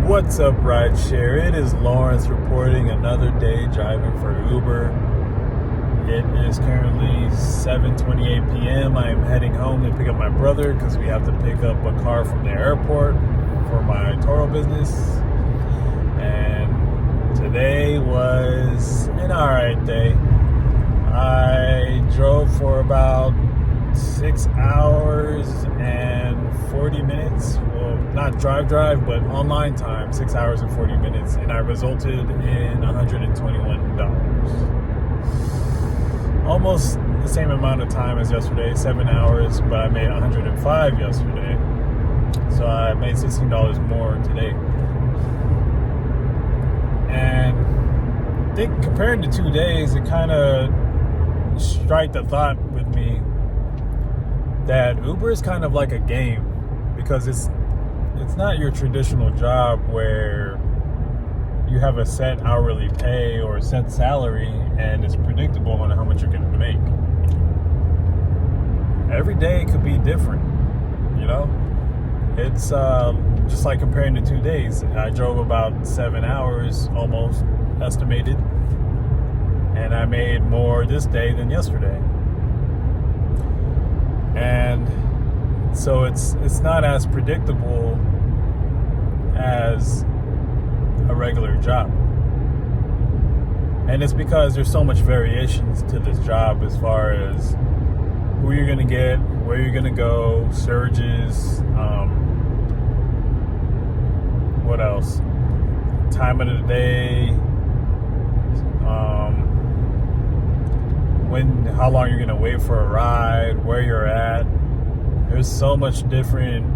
What's up, rideshare? It is Lawrence reporting another day driving for Uber. It is currently 7:28 p.m. I am heading home to pick up my brother because we have to pick up a car from the airport for my Toro business. And today was an alright day. I drove for about 6 hours and 40 minutes. Well, not drive, but online time, 6 hours and 40 minutes. And I resulted in $121. Almost the same amount of time as yesterday, 7 hours, but I made $105 yesterday. So I made $16 more today. And I think compared to 2 days, it kind of struck the thought with me that Uber is kind of like a game, because it's not your traditional job where you have a set hourly pay or a set salary and it's predictable on how much you're going to make. Every day could be different, you know? It's just like comparing the 2 days. I drove about 7 hours almost estimated, and I made more this day than yesterday. And so it's not as predictable as a regular job. And it's because there's so much variations to this job as far as who you're going to get, where you're going to go, surges, what else? Time of the day, how long you're gonna wait for a ride, where you're at. There's so much different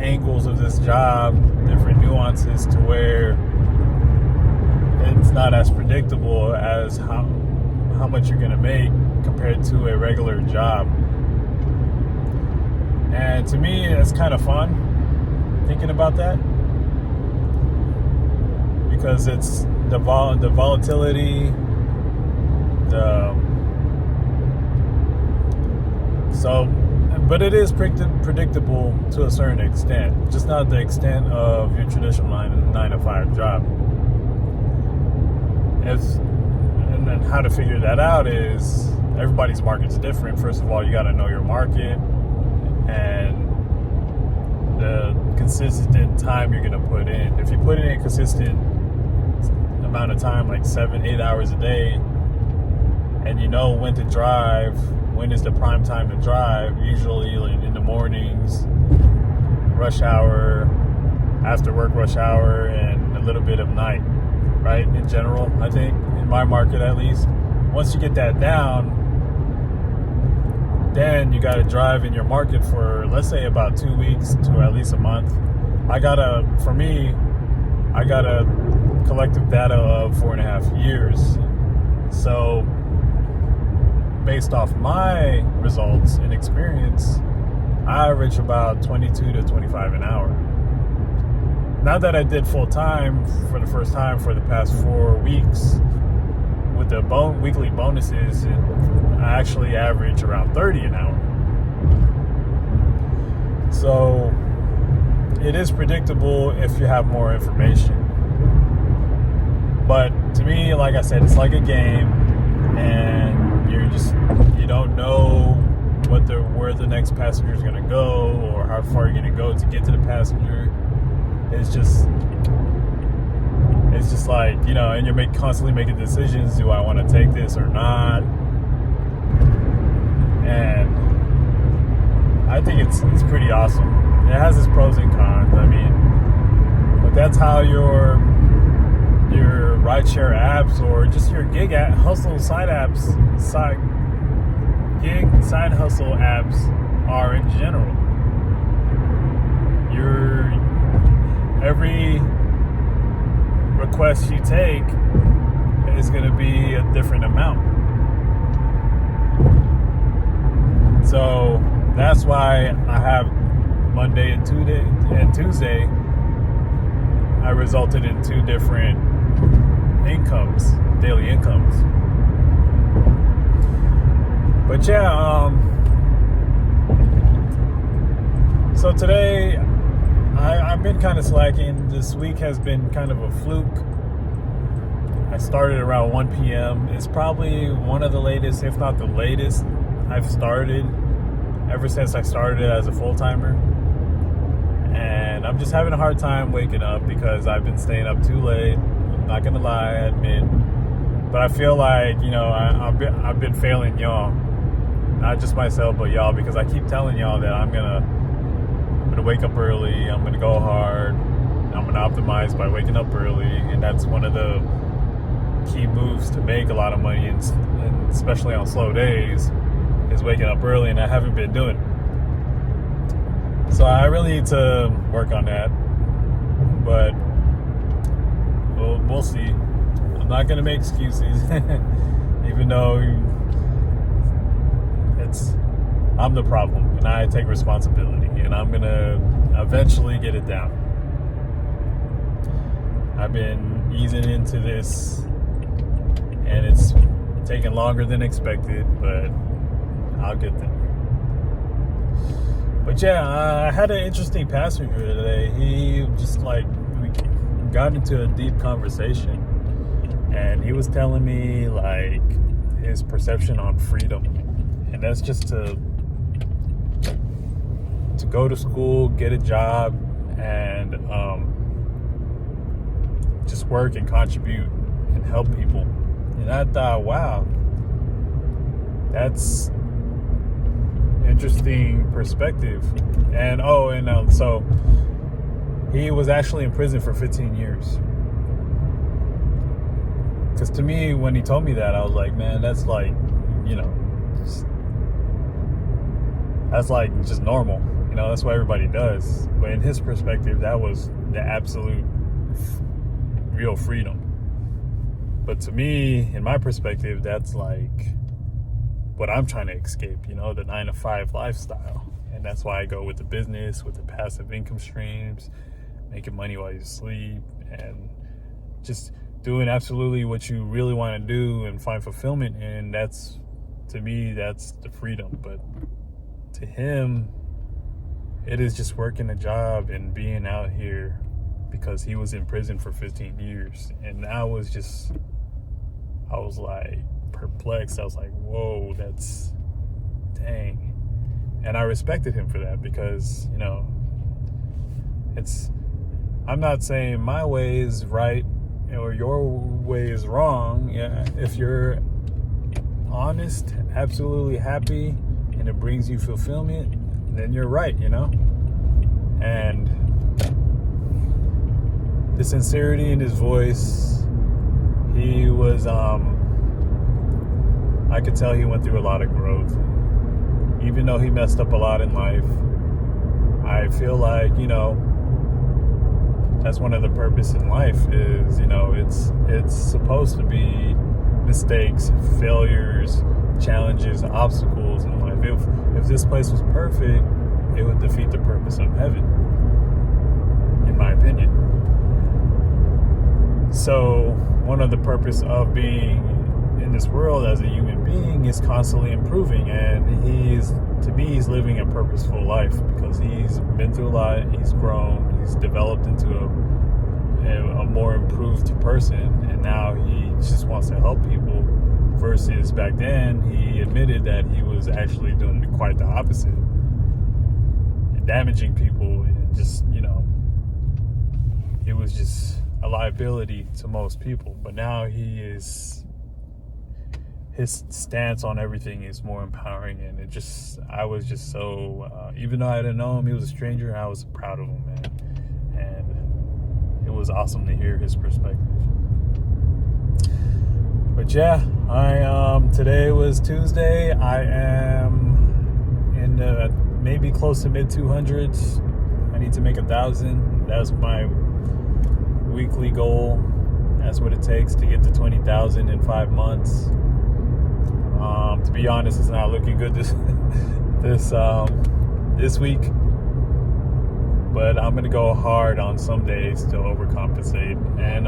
angles of this job, different nuances to where it's not as predictable as how much you're gonna make compared to a regular job. And to me, it's kind of fun thinking about that, because it's the volatility, but it is predictable to a certain extent, just not the extent of your traditional 9 to 5 job. And then how to figure that out is everybody's market's different. First of all, you got to know your market and the consistent time you're going to put in. If you put in a consistent amount of time, like 7-8 hours a day, and you know when to drive, when is the prime time to drive, usually in the mornings, rush hour, after work rush hour, and a little bit of night, right? In general, I think, in my market at least. Once you get that down, then you got to drive in your market for, let's say, about 2 weeks to at least a month. I got a collective data of 4.5 years. So based off my results and experience, I average about 22 to 25 an hour. Now that I did full time for the first time for the past 4 weeks with the weekly bonuses, I actually average around 30 an hour. So it is predictable if you have more information. But to me, like I said, it's like a game, and you don't know where the next passenger is going to go, or how far you're going to go to get to the passenger. It's just like, you know, and you're constantly making decisions. Do I want to take this or not? And I think it's pretty awesome. It has its pros and cons. I mean, but that's how your rideshare apps, or just your gig hustle side hustle apps are in general. Every request you take is going to be a different amount. So that's why I have Monday and Tuesday. I resulted in 2 different daily incomes. But yeah, so today I've been kind of slacking. This week has been kind of a fluke. I started around 1 p.m. It's probably one of the latest, if not the latest, I've started ever since I started as a full-timer. And I'm just having a hard time waking up because I've been staying up too late. I'm not gonna lie, I admit. But I feel like, I've been failing y'all. Not just myself, but y'all, because I keep telling y'all that I'm gonna wake up early, I'm gonna go hard, I'm gonna optimize by waking up early, and that's one of the key moves to make a lot of money, and especially on slow days, is waking up early, and I haven't been doing it. So I really need to work on that, but we'll see. I'm not gonna make excuses, even though I'm the problem, and I take responsibility, and I'm gonna eventually get it down. I've been easing into this, and it's taking longer than expected, but I'll get there. But yeah, I had an interesting passenger today. He just we got into a deep conversation, and he was telling me his perception on freedom, and that's just to go to school, get a job, and just work and contribute and help people. And I thought, wow, that's interesting perspective. And so he was actually in prison for 15 years. Because to me, when he told me that, I was like, man, that's just normal. That's what everybody does. But in his perspective, that was the absolute real freedom. But to me, in my perspective, that's what I'm trying to escape, the 9-to-5 lifestyle. And that's why I go with the business, with the passive income streams, making money while you sleep, and just doing absolutely what you really want to do and find fulfillment in. To me, that's the freedom. But to him, it is just working a job and being out here, because he was in prison for 15 years. And I was perplexed. I was like, whoa, that's dang. And I respected him for that, because, I'm not saying my way is right or your way is wrong. Yeah, if you're honest, absolutely happy, and it brings you fulfillment, then you're right, And the sincerity in his voice, he was, I could tell he went through a lot of growth. Even though he messed up a lot in life, I feel like, that's one of the purpose in life is, it's supposed to be mistakes, failures, challenges, obstacles in life. If this place was perfect, it would defeat the purpose of heaven, in my opinion. So one of the purpose of being in this world as a human being is constantly improving, and he's living a purposeful life, because he's been through a lot, he's grown, he's developed into a more improved person, and now he just wants to help people, versus back then he admitted that he was actually doing quite the opposite, damaging people, and just it was just a liability to most people. But now his stance on everything is more empowering, and I was just so even though I didn't know him, he was a stranger, I was proud of him, man. And it was awesome to hear his perspective. But yeah, today was Tuesday. I am in the maybe close to mid 200s. I need to make 1,000. That's my weekly goal. That's what it takes to get to 20,000 in 5 months. To be honest, it's not looking good this week, but I'm gonna go hard on some days to overcompensate. And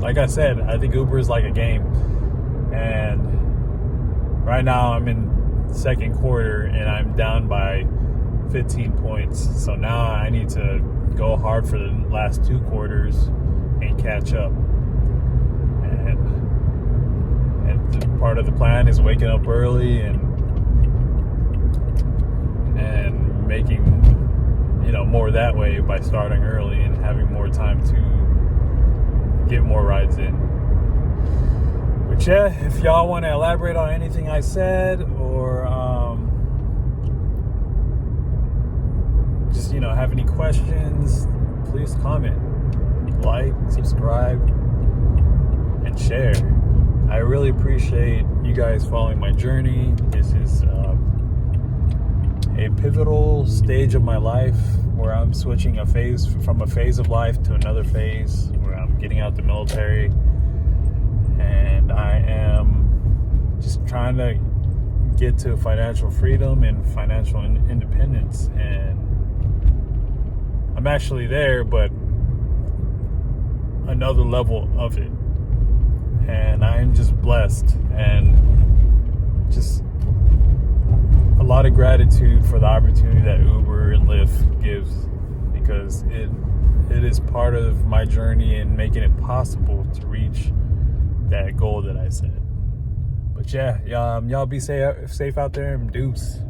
like I said, I think Uber is like a game, and right now I'm in second quarter and I'm down by 15 points. So now I need to go hard for the last 2 quarters and catch up. And part of the plan is waking up early and making, more that way by starting early and having more time to get more rides in. But yeah, if y'all want to elaborate on anything I said, or just have any questions, please comment, like, subscribe, and share. I really appreciate you guys following my journey. This is a pivotal stage of my life where I'm switching from a phase of life to another phase, where I'm getting out the military, and I am just trying to get to financial freedom and financial independence. And I'm actually there, but another level of it. And I'm just blessed, and just a lot of gratitude for the opportunity that Uber and Lyft gives, because it is part of my journey in making it possible to reach that goal that I set. But yeah, y'all be safe out there, and deuce.